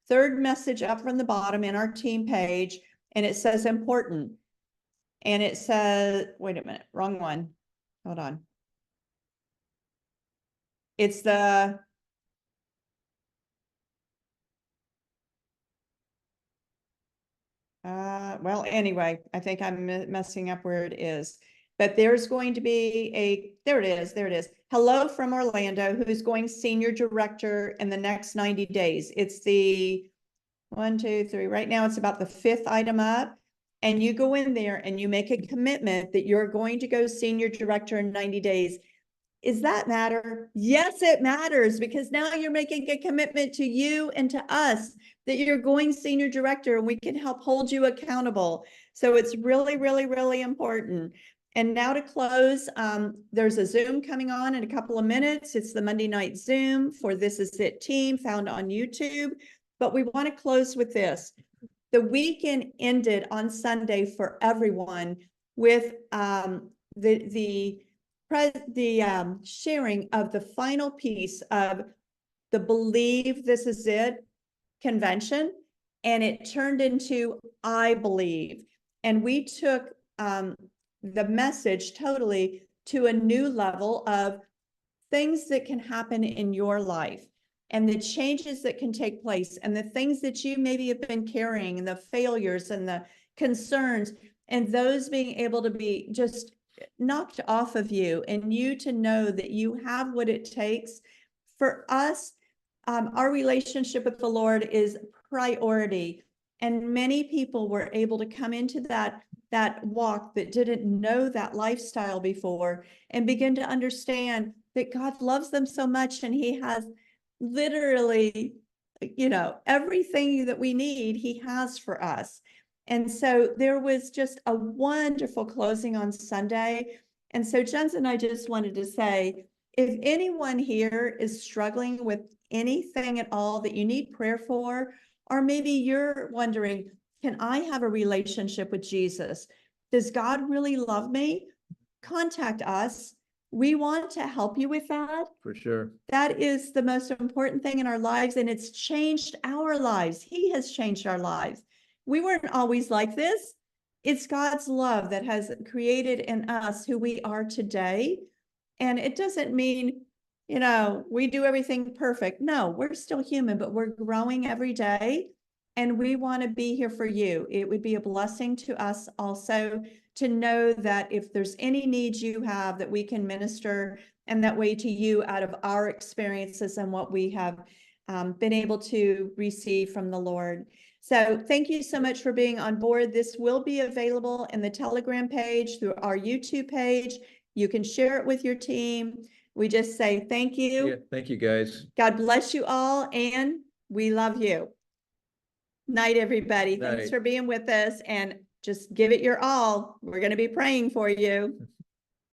Speaker 2: third message up from the bottom in our team page, and it says important. And it says, wait a minute, wrong one. Hold on. It's the, well, anyway, I think I'm messing up where it is. But there's going to be there it is. Hello from Orlando, who's going senior director in the next 90 days. It's the 1, 2, 3. Right now, it's about the 5th item up. And you go in there and you make a commitment that you're going to go senior director in 90 days. Does that matter? Yes, it matters, because now you're making a commitment to you and to us that you're going senior director and we can help hold you accountable. So it's really, really, really important. And now to close, there's a Zoom coming on in a couple of minutes. It's the Monday night Zoom for This Is It team found on YouTube. But we want to close with this. The weekend ended on Sunday for everyone with the sharing of the final piece of the Believe This Is It convention, and it turned into I Believe. And we took the message totally to a new level of things that can happen in your life and the changes that can take place and the things that you maybe have been carrying and the failures and the concerns, and those being able to be just knocked off of you, and you to know that you have what it takes. For us, our relationship with the Lord is priority, and many people were able to come into that walk that didn't know that lifestyle before and begin to understand that God loves them so much, and he has literally, everything that we need, he has for us. And so there was just a wonderful closing on Sunday. And so Jensen and I just wanted to say, if anyone here is struggling with anything at all that you need prayer for, or maybe you're wondering, can I have a relationship with Jesus? Does God really love me? Contact us. We want to help you with that.
Speaker 1: For sure.
Speaker 2: That is the most important thing in our lives, and it's changed our lives. He has changed our lives. We weren't always like this. It's God's love that has created in us who we are today. And it doesn't mean, we do everything perfect. No, we're still human, but we're growing every day. And we want to be here for you. It would be a blessing to us also to know that if there's any needs you have, that we can minister and that way to you out of our experiences and what we have been able to receive from the Lord. So thank you so much for being on board. This will be available in the Telegram page, through our YouTube page. You can share it with your team. We just say thank you.
Speaker 1: Yeah, thank you, guys.
Speaker 2: God bless you all, and we love you. Night, everybody. Thanks
Speaker 1: Night.
Speaker 2: for being with us, and just give it your all. We're going to be praying for you.